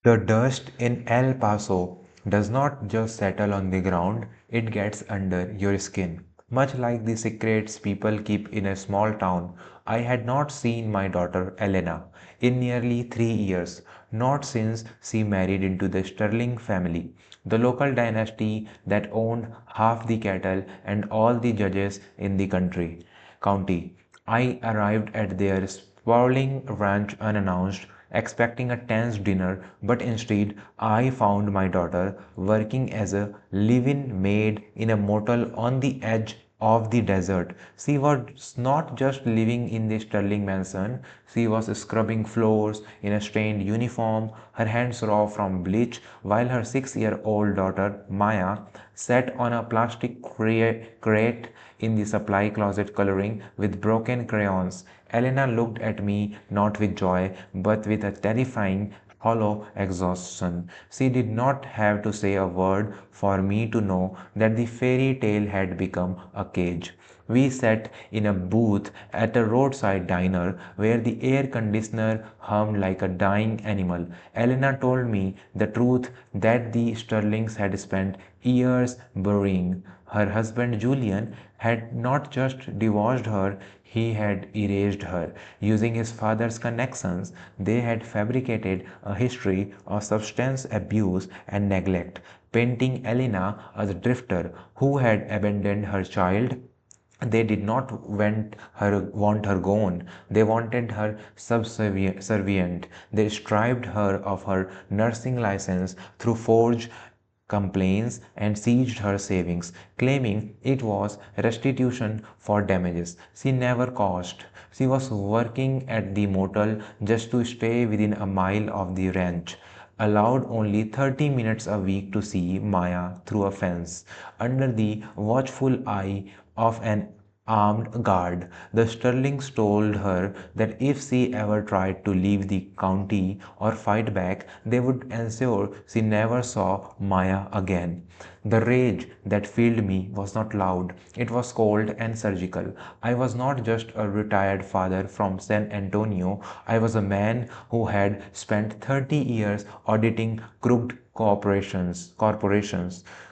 The dust in El Paso does not just settle on the ground, it gets under your skin. Much like the secrets people keep in a small town, I had not seen my daughter Elena in nearly 3 years, not since she married into the Sterling family, the local dynasty that owned half the cattle and all the judges in the county. I arrived at their sprawling ranch unannounced, expecting a tense dinner, but instead I found my daughter working as a live-in maid in a motel on the edge of the desert. She was not just living in the Sterling mansion, she was scrubbing floors in a stained uniform, her hands raw from bleach, while her 6-year-old daughter, Maya, sat on a plastic crate in the supply closet coloring with broken crayons. Elena looked at me not with joy, but with a terrifying, hollow exhaustion. She did not have to say a word for me to know that the fairy tale had become a cage. We sat in a booth at a roadside diner where the air conditioner hummed like a dying animal. Elena told me the truth that the Sterlings had spent years burying. Her husband Julian had not just divorced her, he had erased her. Using his father's connections, they had fabricated a history of substance abuse and neglect, painting Elena as a drifter who had abandoned her child. They did not want her gone. They wanted her subservient. They stripped her of her nursing license through forged complaints and seized her savings, claiming it was restitution for damages she never caused. She was working at the motel just to stay within a mile of the ranch, allowed only 30 minutes a week to see Maya through a fence, under the watchful eye of an armed guard. The Sterlings told her that if she ever tried to leave the county or fight back, they would ensure she never saw Maya again. The rage that filled me was not loud, it was cold and surgical. I was not just a retired father from San Antonio, I was a man who had spent 30 years auditing crooked corporations,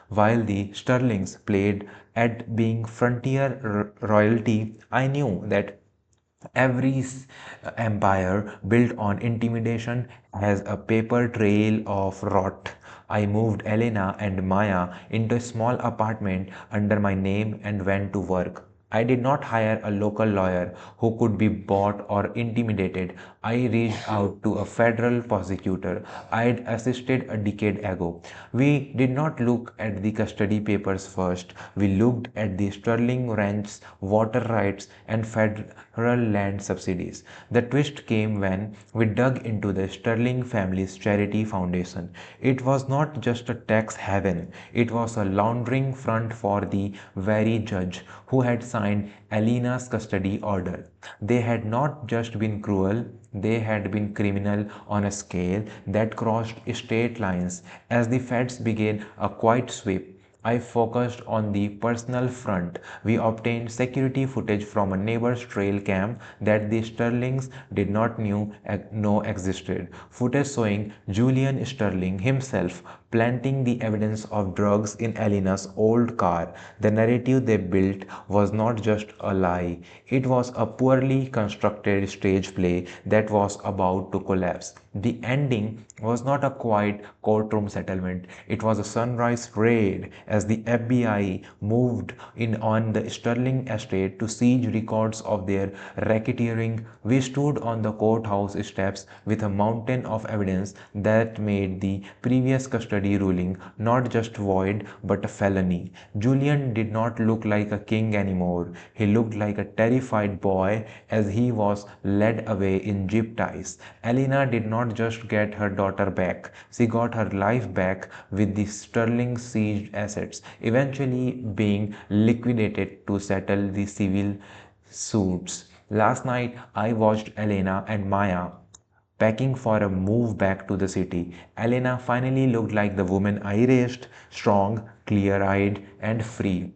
while the Sterlings played at being frontier royalty. I knew that every empire built on intimidation has a paper trail of rot. I moved Elena and Maya into a small apartment under my name and went to work. I did not hire a local lawyer who could be bought or intimidated. I reached out to a federal prosecutor I'd assisted a decade ago. We did not look at the custody papers first. We looked at the Sterling Ranch's water rights and federal land subsidies. The twist came when we dug into the Sterling family's charity foundation. It was not just a tax haven, it was a laundering front for the very judge who had signed Alina's custody order. They had not just been cruel, they had been criminal on a scale that crossed state lines. As the feds began a quiet sweep, I focused on the personal front. We obtained security footage from a neighbor's trail cam that the Sterlings did not know existed. Footage showing Julian Sterling himself planting the evidence of drugs in Elena's old car. The narrative they built was not just a lie, it was a poorly constructed stage play that was about to collapse. The ending was not a quiet courtroom settlement, it was a sunrise raid as the FBI moved in on the Sterling estate to seize records of their racketeering. We stood on the courthouse steps with a mountain of evidence that made the previous custody ruling not just void but a felony. Julian did not look like a king anymore. He looked like a terrified boy as he was led away in zip ties. Elena did not just get her daughter back, she got her life back with the Sterling seized assets, eventually being liquidated to settle the civil suits. Last night, I watched Elena and Maya packing for a move back to the city. Elena finally looked like the woman I raised, strong, clear eyed, and free.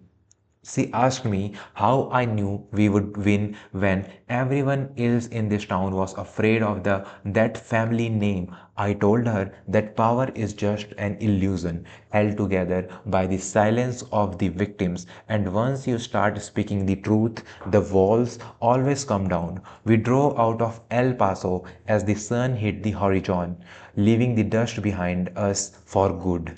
She asked me how I knew we would win when everyone else in this town was afraid of that family name. I told her that power is just an illusion held together by the silence of the victims, and once you start speaking the truth, the walls always come down. We drove out of El Paso as the sun hit the horizon, leaving the dust behind us for good.